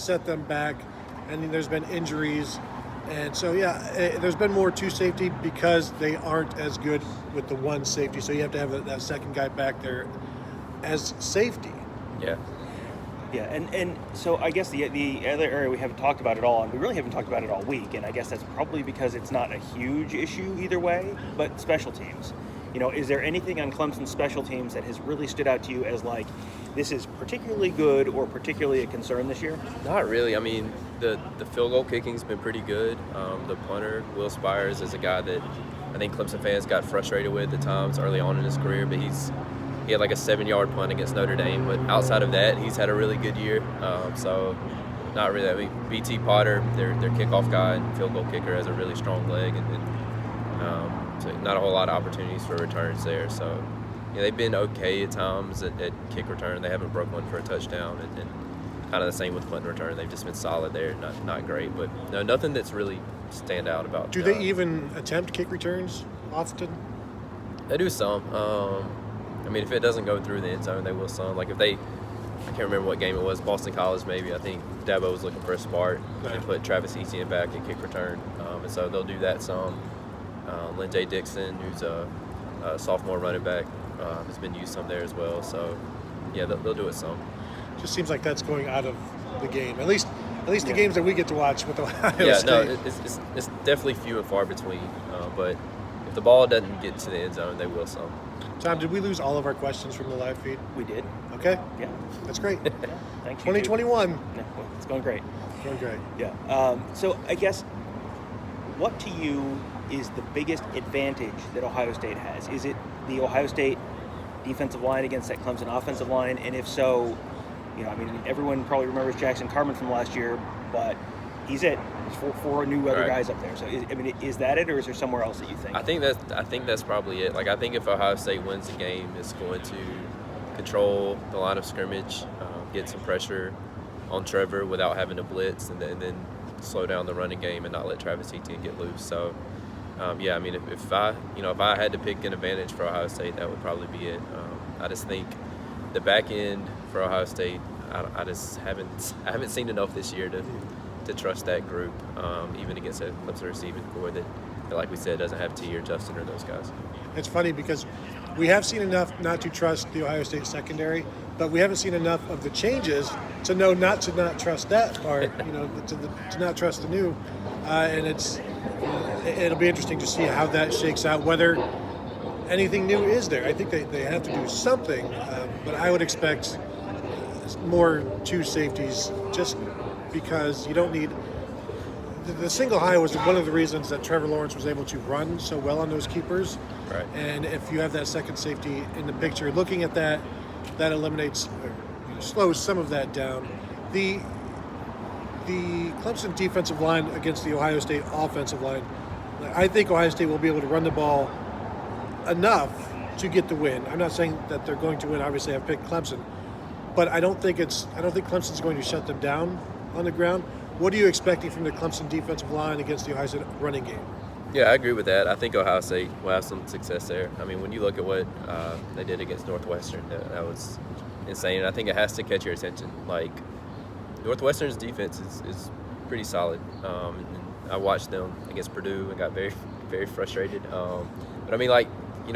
set them back, and then there's been injuries. And so, there's been more to safety because they aren't as good with the one safety. So you have to have that second guy back there as safety. Yeah. Yeah, and so I guess the other area we haven't talked about at all, and we really haven't talked about it all week, and I guess that's probably because it's not a huge issue either way, but special teams. Is there anything on Clemson's special teams that has really stood out to you as like, this is particularly good or particularly a concern this year? Not really. I mean, the field goal kicking's been pretty good. The punter, Will Spires, is a guy that I think Clemson fans got frustrated with at times early on in his career, but he had like a 7-yard punt against Notre Dame. But outside of that, he's had a really good year. So not really. I mean, BT Potter, their kickoff guy and field goal kicker, has a really strong leg, so not a whole lot of opportunities for returns there. So they've been okay at times at kick return. They haven't broke one for a touchdown, and kind of the same with punt return. They've just been solid there, not great, but no, nothing that's really stand out about. Do they even attempt kick returns often? They do some. I mean, if it doesn't go through the end zone, they will some. Like I can't remember what game it was, Boston College maybe. I think Dabo was looking for a spark and put Travis Etienne back in kick return, and so they'll do that some. Lynn J. Dixon, who's a sophomore running back, has been used some there as well. So, yeah, they'll do it some. Just seems like that's going out of the game. At least the games that we get to watch with Ohio State. No, it's definitely few and far between. But if the ball doesn't get to the end zone, they will some. Tom, did we lose all of our questions from the live feed? We did. Okay. Yeah. That's great. Yeah. Thank you. 2021. Yeah, it's going great. Going great. Yeah. So I guess, what to you is the biggest advantage that Ohio State has? Is it the Ohio State defensive line against that Clemson offensive line? And if so, everyone probably remembers Jackson Carman from last year, but he's it. There's four new other guys up there. So, is that it, or is there somewhere else that you think? I think that's probably it. Like, I think if Ohio State wins the game, it's going to control the line of scrimmage, get some pressure on Trevor without having to blitz, and then slow down the running game and not let Travis Etienne get loose. So, if I had to pick an advantage for Ohio State, that would probably be it. I just think the back end for Ohio State, I just haven't seen enough this year to trust that group, even against a Clemson receiving corps that, like we said, doesn't have T or Justin or those guys. It's funny because we have seen enough not to trust the Ohio State secondary, but we haven't seen enough of the changes to know not trust that part, to not trust the new. And it'll be interesting to see how that shakes out, whether anything new is there. I think they have to do something, but I would expect more two safeties just because you don't need the single high was one of the reasons that Trevor Lawrence was able to run so well on those keepers. Right. And if you have that second safety in the picture, looking at that eliminates or slows some of that down. The Clemson defensive line against the Ohio State offensive line, I think Ohio State will be able to run the ball enough to get the win. I'm not saying that they're going to win. Obviously, I've picked Clemson, but I don't think Clemson's going to shut them down on the ground. What are you expecting from the Clemson defensive line against the Ohio State running game? Yeah, I agree with that. I think Ohio State will have some success there. I mean, when you look at what they did against Northwestern, that was insane. I think it has to catch your attention. Like, Northwestern's defense is pretty solid. And I watched them against Purdue and got very, very frustrated. But I mean,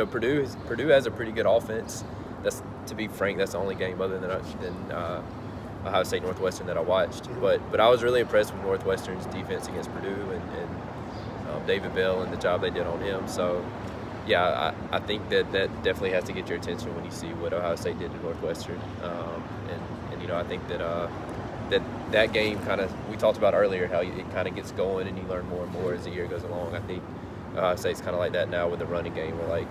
Purdue has a pretty good offense. To be frank, that's the only game other than Ohio State Northwestern that I watched. But I was really impressed with Northwestern's defense against Purdue and David Bell and the job they did on him. So, yeah, I think that definitely has to get your attention when you see what Ohio State did to Northwestern. And I think that game kind of, we talked about earlier how it kind of gets going and you learn more and more as the year goes along. I think Ohio State's kind of like that now with the running game, where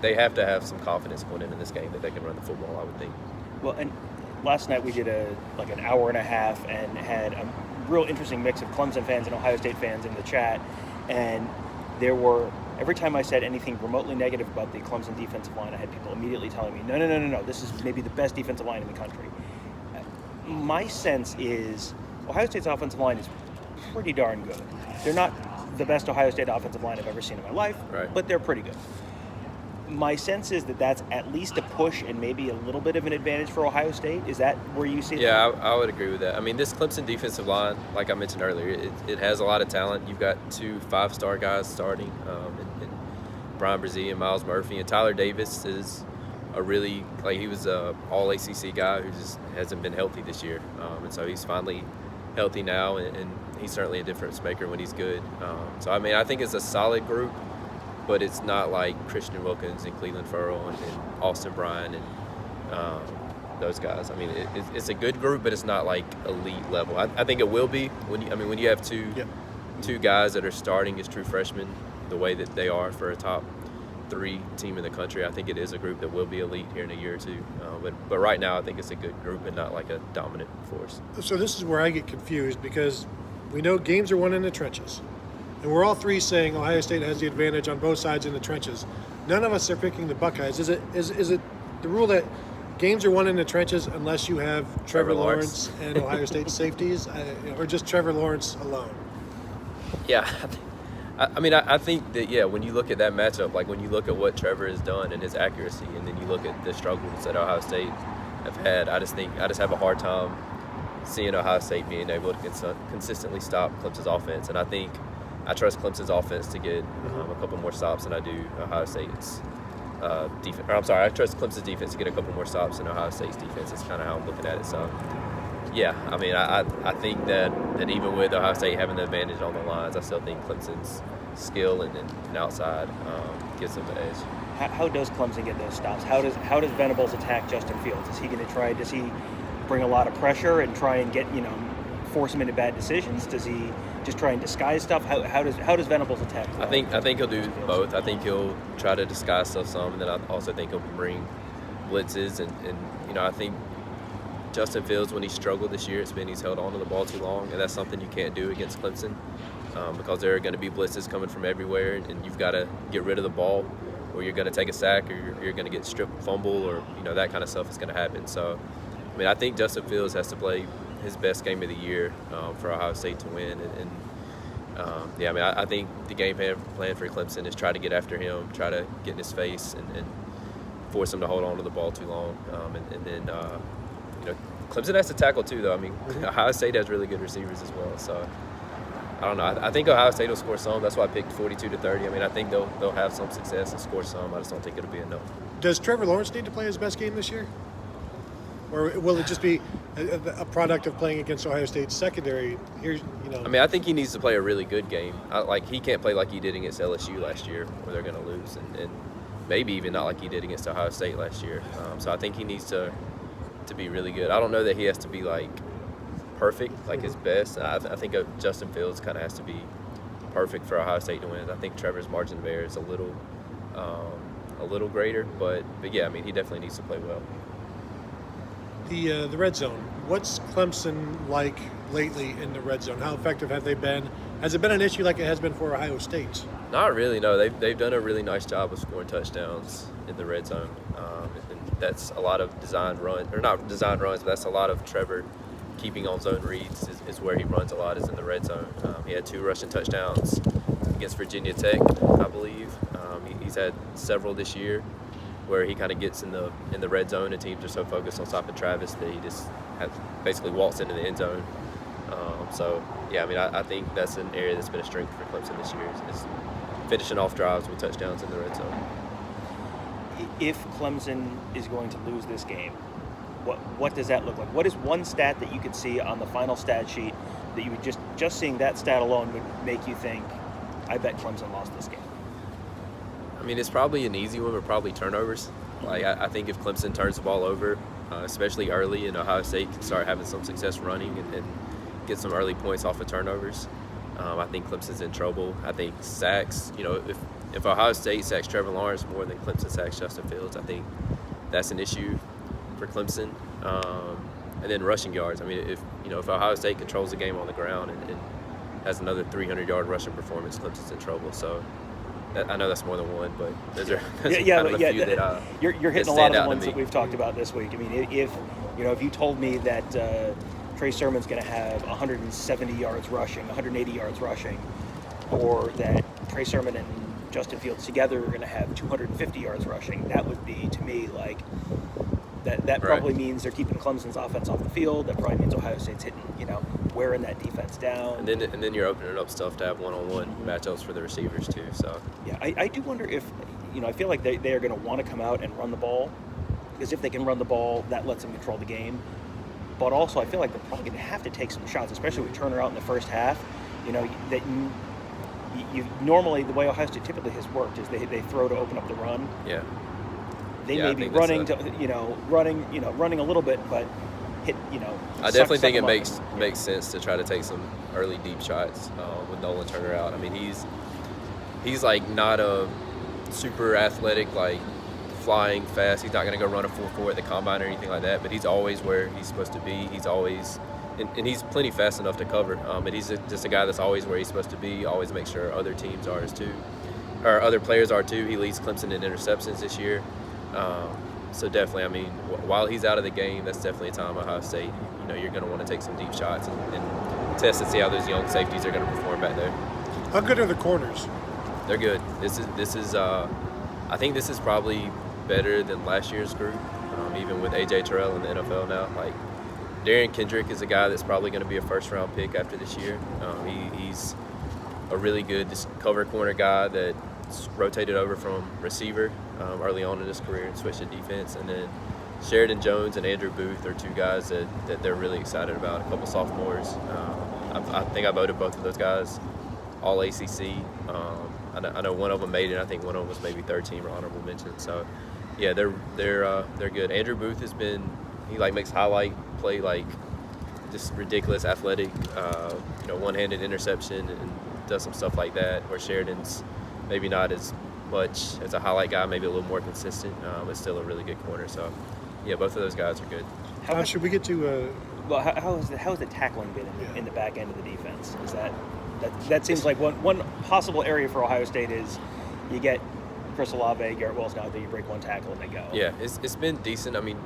they have to have some confidence going into this game that they can run the football, I would think. Well, and last night we did an hour and a half and had a real interesting mix of Clemson fans and Ohio State fans in the chat. And there were, every time I said anything remotely negative about the Clemson defensive line, I had people immediately telling me, no, this is maybe the best defensive line in the country. My sense is Ohio State's offensive line is pretty darn good. They're not the best Ohio State offensive line I've ever seen in my life, right, but they're pretty good. My sense is that that's at least a push and maybe a little bit of an advantage for Ohio State. Is that where you see that? Yeah, I would agree with that. I mean, this Clemson defensive line, like I mentioned earlier, it has a lot of talent. You've got 2 5-star guys starting, and Brian Brzee and Miles Murphy, and Tyler Davis is a really, like, he was a all ACC guy who just hasn't been healthy this year, and so he's finally healthy now, and he's certainly a difference maker when he's good. So I mean, I think it's a solid group, but it's not like Christian Wilkins and Cleveland Ferrell and Austin Bryan and those guys. I mean, it's a good group, but it's not like elite level. I think it will be when you have two guys that are starting as true freshmen the way that they are for a top 3 team in the country. I think it is a group that will be elite here in a year or two. But right now, I think it's a good group and not like a dominant force. So this is where I get confused, because we know games are won in the trenches. And we're all 3 saying Ohio State has the advantage on both sides in the trenches. None of us are picking the Buckeyes. Is it the rule that games are won in the trenches unless you have Trevor Lawrence and Ohio State safeties, or just Trevor Lawrence alone? Yeah, I think that, when you look at that matchup, like when you look at what Trevor has done and his accuracy, and then you look at the struggles that Ohio State have had, I just have a hard time seeing Ohio State being able to consistently stop Clemson's offense. And I trust Clemson's offense to get a couple more stops than I do Ohio State's defense. I trust Clemson's defense to get a couple more stops than Ohio State's defense. It's kind of how I'm looking at it. So, yeah, I mean, I think that even with Ohio State having the advantage on the lines, I still think Clemson's skill and outside gives them the edge. How does Clemson get those stops? How does Venables attack Justin Fields? Is he going to try? Does he bring a lot of pressure and try and force him into bad decisions? Does he just try and disguise stuff? How does Venables attack? I think he'll do both. I think he'll try to disguise stuff some, and then I also think he'll bring blitzes, and I think Justin Fields, when he struggled this year, he's held on to the ball too long, and that's something you can't do against Clemson, because there are going to be blitzes coming from everywhere, and you've got to get rid of the ball, or you're going to take a sack, or you're going to get stripped fumble, or that kind of stuff is going to happen. So, I mean, I think Justin Fields has to play his best game of the year for Ohio State to win, I think the game plan for Clemson is try to get after him, try to get in his face, and force him to hold on to the ball too long, and then Clemson has to tackle too, though. I mean, Ohio State has really good receivers as well, so I don't know. I think Ohio State will score some. That's why I picked 42-30. I mean, I think they'll have some success and score some. I just don't think it'll be enough. Does Trevor Lawrence need to play his best game this year? Or will it just be a product of playing against Ohio State's secondary? I mean, I think he needs to play a really good game. He can't play like he did against LSU last year, where they're going to lose, and maybe even not like he did against Ohio State last year. So I think he needs to be really good. I don't know that he has to be like perfect, like his best. I think Justin Fields kind of has to be perfect for Ohio State to win. I think Trevor's margin of error is a little greater, but yeah, I mean, he definitely needs to play well. The red zone. What's Clemson like lately in the red zone? How effective have they been? Has it been an issue like it has been for Ohio State? Not really, no. They've done a really nice job of scoring touchdowns in the red zone. And that's a lot of design runs, or not design runs, but that's a lot of Trevor keeping on zone reads is where he runs a lot, is in the red zone. He had 2 rushing touchdowns against Virginia Tech, I believe. He's had several this year where he kind of gets in the red zone, and teams are so focused on stopping Travis that he just basically walks into the end zone. So, yeah, I mean, I think that's an area that's been a strength for Clemson this year, is finishing off drives with touchdowns in the red zone. If Clemson is going to lose this game, what does that look like? What is one stat that you could see on the final stat sheet that you would just seeing that stat alone would make you think, I bet Clemson lost this game? I mean, it's probably an easy one, but probably turnovers. Like, I think if Clemson turns the ball over, especially early, and Ohio State can start having some success running and get some early points off of turnovers, I think Clemson's in trouble. I think sacks, if Ohio State sacks Trevor Lawrence more than Clemson sacks Justin Fields, I think that's an issue for Clemson. And then rushing yards. I mean, if Ohio State controls the game on the ground and has another 300-yard rushing performance, Clemson's in trouble. So I know that's more than one, but those are a few that you're hitting a lot of the ones that we've talked about this week. I mean, if you told me that Trey Sermon's going to have 170 yards rushing, 180 yards rushing, or that Trey Sermon and Justin Fields together are going to have 250 yards rushing. That would be, to me, like that probably means they're keeping Clemson's offense off the field. That probably means Ohio State's hitting, wearing that defense down. And then you're opening up stuff to have one-on-one matchups for the receivers too. So yeah, I do wonder if, I feel like they are going to want to come out and run the ball, because if they can run the ball, that lets them control the game. But also, I feel like they're probably going to have to take some shots, especially with Turner out in the first half. That you normally, the way Ohio State typically has worked is they throw to open up the run. Yeah. They may be running running a little bit, but hit. I definitely think it makes sense to try to take some early deep shots with Nolan Turner out. I mean, he's like not a super athletic, like flying fast. He's not going to go run a 4.4 at the combine or anything like that. But he's always where he's supposed to be. He's always and he's plenty fast enough to cover. But he's just a guy that's always where he's supposed to be. Always make sure other teams are too, or other players are too. He leads Clemson in interceptions this year. So definitely, I mean, while he's out of the game, that's definitely a time Ohio State, you're going to want to take some deep shots and test and see how those young safeties are going to perform back there. How good are the corners? They're good. This is I think this is probably better than last year's group, even with A.J. Terrell in the NFL now. Like, Darian Kendrick is a guy that's probably going to be a first-round pick after this year. He's a really good cover corner guy that rotated over from receiver early on in his career and switched to defense. And then Sheridan Jones and Andrew Booth are two guys that they're really excited about, a couple sophomores. I think I voted both of those guys all ACC. I know one of them made it. I think one of them was maybe third team or honorable mention. So, yeah, they're good. Andrew Booth he makes highlight play, like just ridiculous athletic, one-handed interception and does some stuff like that. Where Sheridan's maybe not as much as a highlight guy, maybe a little more consistent, but still a really good corner. So, yeah, both of those guys are good. How should we get to? Well, how has the tackling been in the back end of the defense? Is that seems like one possible area for Ohio State is you get Chris Olave, Garrett Wilson out there, you break one tackle and they go. Yeah, it's been decent. I mean,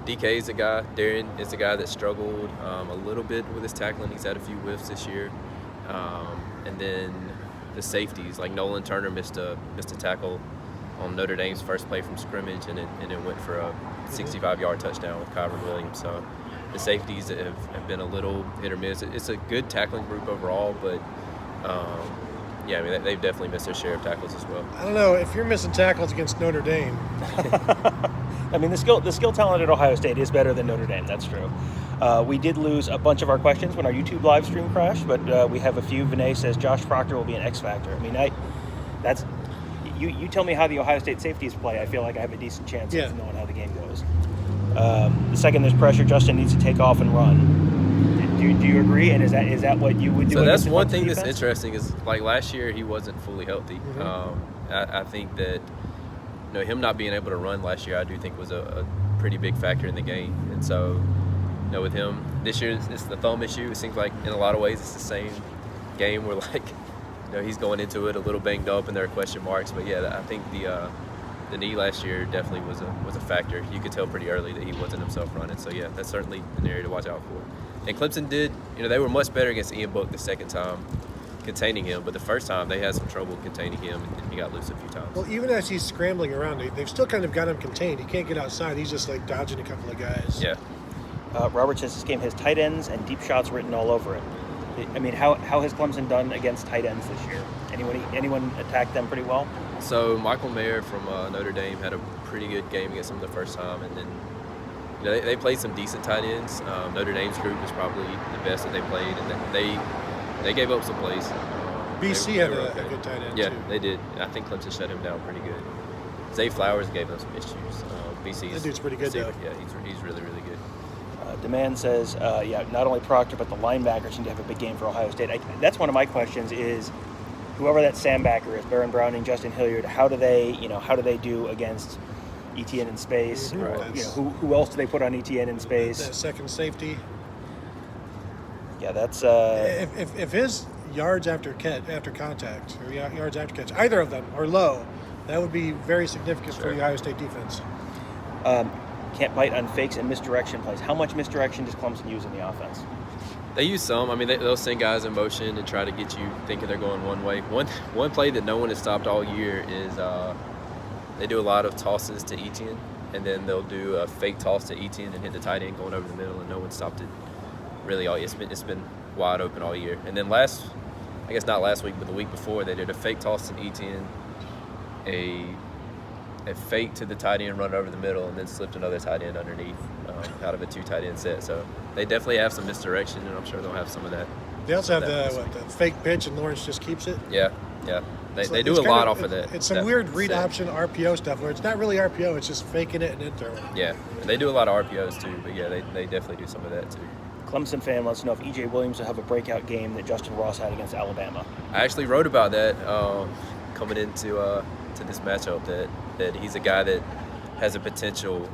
DK is a guy. Darian is a guy that struggled a little bit with his tackling. He's had a few whiffs this year, and then the safeties, like Nolan Turner missed a tackle on Notre Dame's first play from scrimmage, and it went for a 65-yard touchdown with Kyron Williams. So the safeties have been a little hit or miss. It's a good tackling group overall, but I mean, they've definitely missed their share of tackles as well. I don't know if you're missing tackles against Notre Dame. I mean, the skill talent at Ohio State is better than Notre Dame. That's true. We did lose a bunch of our questions when our YouTube live stream crashed, but we have a few. Vinay says Josh Proctor will be an X factor. I mean, you tell me how the Ohio State safeties play. I feel like I have a decent chance of knowing how the game goes. The second there's pressure, Justin needs to take off and run. Do you agree? And is that what you would do? So that's one thing that's interesting is, like, last year he wasn't fully healthy. I think that him not being able to run last year, I do think was a pretty big factor in the game. And so, with him this year, it's the thumb issue. It seems like in a lot of ways it's the same game where, like, he's going into it a little banged up and there are question marks. But yeah, I think the knee last year definitely was a factor. You could tell pretty early that he wasn't himself running. So yeah, that's certainly an area to watch out for. And Clemson did, they were much better against Ian Book the second time containing him, but the first time they had some trouble containing him and he got loose a few times. Well, even as he's scrambling around, they've still kind of got him contained. He can't get outside. He's just like dodging a couple of guys. Yeah. Robert says this game has tight ends and deep shots written all over it. I mean, how has Clemson done against tight ends this year? Anyone attacked them pretty well? So Michael Mayer from Notre Dame had a pretty good game against them the first time, and then they played some decent tight ends. Notre Dame's group is probably the best that they played, and they gave up some plays. BC had a good tight end, too. Yeah, they did. I think Clemson shut him down pretty good. Zay Flowers gave them some issues. That dude's pretty good, though. Yeah, he's really, really good. Demand says, not only Proctor, but the linebackers seem to have a big game for Ohio State. That's one of my questions is, whoever that Sam backer is, Baron Browning, Justin Hilliard, how do they do against ETN in space? Mm-hmm. Or, who else do they put on ETN in space? That second safety. Yeah, that's... If his yards after contact, or yards after catch, either of them are low, that would be very significant for the Ohio State defense. Can't bite on fakes and misdirection plays. How much misdirection does Clemson use in the offense? They use some. I mean, they'll send guys in motion and try to get you thinking they're going one way. One play that no one has stopped all year is they do a lot of tosses to Etienne, and then they'll do a fake toss to Etienne and hit the tight end going over the middle, and no one stopped it really all. It's been wide open all year. And then I guess not last week, but the week before, they did a fake toss to Etienne, a fake to the tight end, run over the middle, and then slipped another tight end underneath out of a 2 tight end set. So they definitely have some misdirection, and I'm sure they'll have some of that. They also have the fake pitch, and Lawrence just keeps it. Yeah. They do a lot off of that. It's some weird read option RPO stuff where it's not really RPO, it's just faking it and then throwing it. Yeah, and they do a lot of RPOs too, but yeah, they definitely do some of that too. Clemson fan wants to know if E.J. Williams will have a breakout game that Justin Ross had against Alabama. I actually wrote about that coming into to this matchup, that he's a guy that has a potential.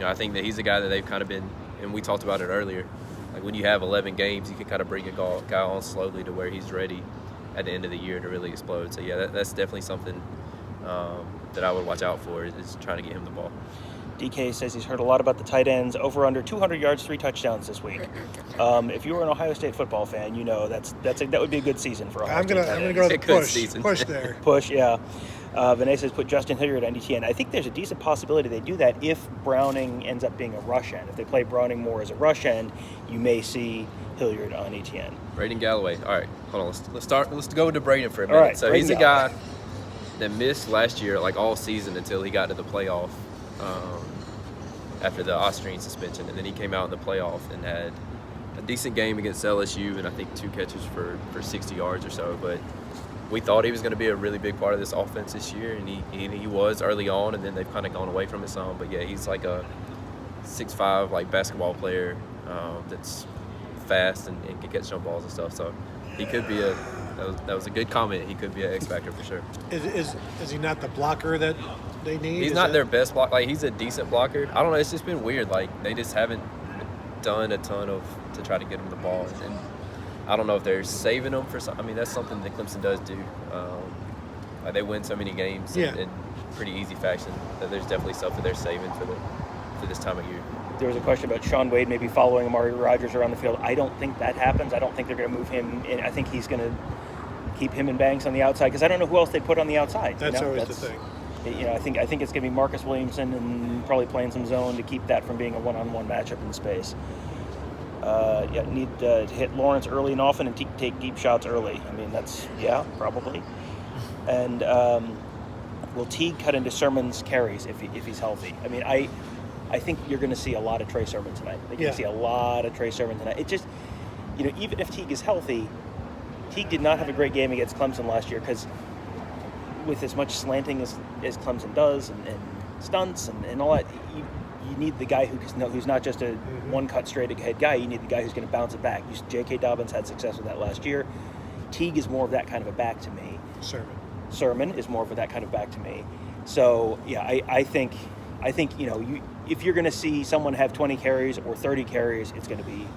I think that he's a guy that they've kind of been, and we talked about it earlier, like when you have 11 games, you can kind of bring a guy on slowly to where he's ready at the end of the year to really explode. So yeah, that's definitely something that I would watch out for, is trying to get him the ball. DK says he's heard a lot about the tight ends. Over under 200 yards, 3 touchdowns this week. If you were an Ohio State football fan, you know that would be a good season for Ohio State. I'm gonna go with the push there. Push, yeah. Vinay says put Justin Hilliard on ETN. I think there's a decent possibility they do that if Browning ends up being a rush end. If they play Browning more as a rush end, you may see Hilliard on ETN. Braden Galloway. All right, hold on. Let's go into Braden for a minute. All right, so Braden he's a guy that missed last year, like all season, until he got to the playoff after the Austrian suspension, and then he came out in the playoff and had a decent game against LSU, and I think 2 catches for 60 yards or so. But we thought he was going to be a really big part of this offense this year, and he was early on, and then they've kind of gone away from it some. But yeah, he's like a 6'5" like basketball player that's fast and can catch jump balls and stuff. So he could be that was a good comment. He could be an X factor for sure. Is he not the blocker that they need? He's not their best block. Like, he's a decent blocker. I don't know. It's just been weird. Like, they just haven't done a ton to try to get him the ball. And I don't know if they're saving him for something. I mean, that's something that Clemson does do. Like, they win so many games in pretty easy fashion that there's definitely stuff that they're saving for this time of year. There was a question about Sean Wade maybe following Amari Rodgers around the field. I don't think that happens. I don't think they're going to move him in. I think he's going to keep him and Banks on the outside, because I don't know who else they put on the outside. That's always the thing. I think it's going to be Marcus Williamson and probably playing some zone to keep that from being a one-on-one matchup in space. Need to hit Lawrence early and often and take deep shots early. I mean, probably. And will Teague cut into Sermon's carries if he's healthy? I mean, I think you're going to see a lot of Trey Sermon tonight. You're going to see a lot of Trey Sermon tonight. It just, even if Teague is healthy, Teague did not have a great game against Clemson last year, because with as much slanting as Clemson does and stunts and all that, you need the guy who's not just a one-cut straight-ahead guy. You need the guy who's going to bounce it back. J.K. Dobbins had success with that last year. Teague is more of that kind of a back to me. Sermon is more of that kind of back to me. So, yeah, I think if you're going to see someone have 20 carries or 30 carries, it's going to be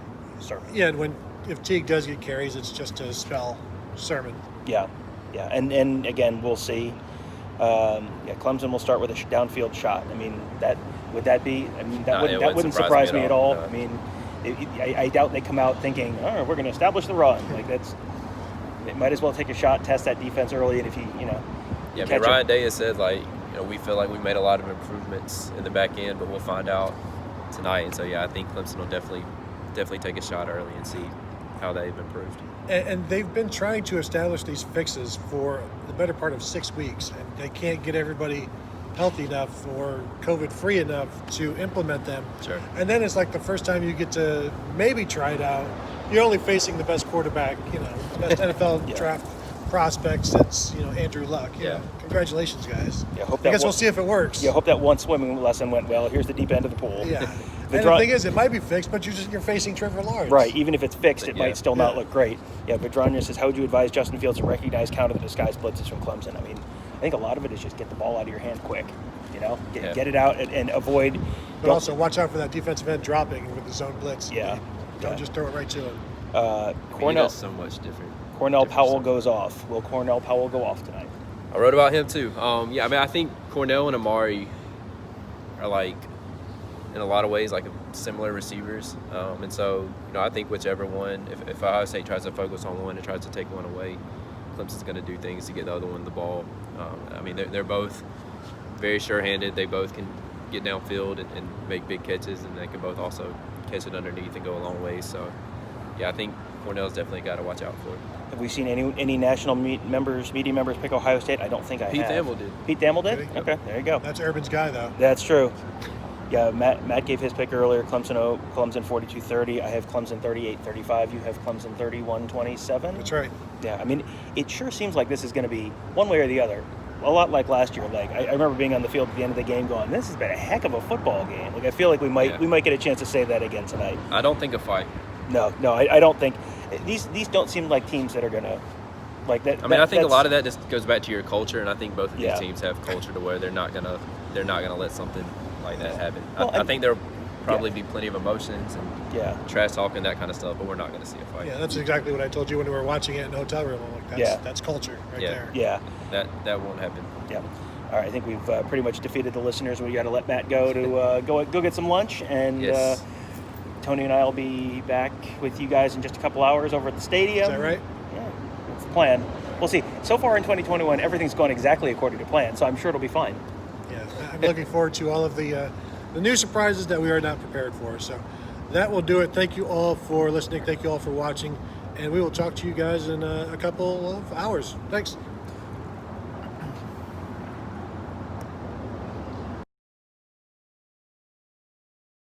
Sermon. Yeah, and if Teague does get carries, it's just to spell Sermon. Yeah, and again, we'll see. Clemson will start with a downfield shot. I mean, that wouldn't surprise me at all. No. I mean, I doubt they come out thinking, we're going to establish the run. Like, they might as well take a shot, test that defense early, and if Yeah, I mean, Ryan Day has said, we feel like we made a lot of improvements in the back end, but we'll find out tonight. And so, I think Clemson will definitely take a shot early and see how they've improved. And they've been trying to establish these fixes for the better part of 6 weeks, and they can't get everybody healthy enough or COVID-free enough to implement them. Sure. And then it's like the first time you get to maybe try it out, you're only facing the best quarterback, the best NFL draft prospect since, Andrew Luck. Congratulations, guys. Yeah, I guess we'll see if it works. Yeah, hope that one swimming lesson went well. Here's the deep end of the pool. Yeah. And the thing is, it might be fixed, but you're facing Trevor Lawrence. Right. Even if it's fixed, it might still not look great. Yeah, Vedrania says, how would you advise Justin Fields to recognize counter-the-disguise blitzes from Clemson? I mean, I think a lot of it is just get the ball out of your hand quick. Get it out and avoid. But also watch out for that defensive end dropping with the zone blitz. Yeah. Don't just throw it right to him. Cornell so much different. Cornell Powell goes off. Will Cornell Powell go off tonight? I wrote about him too. I think Cornell and Amari are in a lot of ways similar receivers, and so I think whichever one, if Ohio State tries to focus on one and tries to take one away, Clemson's going to do things to get the other one the ball. I mean, they're both very sure-handed. They both can get downfield and make big catches, and they can both also catch it underneath and go a long way. So, yeah, I think Cornell's definitely got to watch out for it. Have we seen any national media members pick Ohio State? I don't think I have. Pete Thamel did. Pete Thamel did? Yep. Okay, there you go. That's Urban's guy, though. That's true. Yeah, Matt gave his pick earlier. Clemson 42-30. I have Clemson 38-35. You have Clemson 31-27. That's right. Yeah, I mean, it sure seems like this is going to be one way or the other. A lot like last year. Like I remember being on the field at the end of the game, going, "This has been a heck of a football game." Like I feel like we might get a chance to say that again tonight. I don't think a fight. No, I don't think these don't seem like teams that are going to like that. I mean, I think a lot of that just goes back to your culture, and I think both of these Yeah. teams have culture to where they're not gonna let something like that happen. Well, I think there'll probably be plenty of emotions and Yeah. trash talking, that kind of stuff, but we're not going to see a fight. Yeah, that's exactly what I told you when we were watching it in the hotel room. I'm like, that's culture right there. Yeah. That won't happen. Yeah. All right. I think we've pretty much defeated the listeners. We got to let Matt go to go get some lunch, and Yes. Tony and I will be back with you guys in just a couple hours over at the stadium. Is that right? Yeah, that's the plan. We'll see. So far in 2021, everything's gone exactly according to plan, so I'm sure it'll be fine. Yeah, I'm looking forward to all of the new surprises that we are not prepared for. So that will do it. Thank you all for listening. Thank you all for watching. And we will talk to you guys in a couple of hours. Thanks.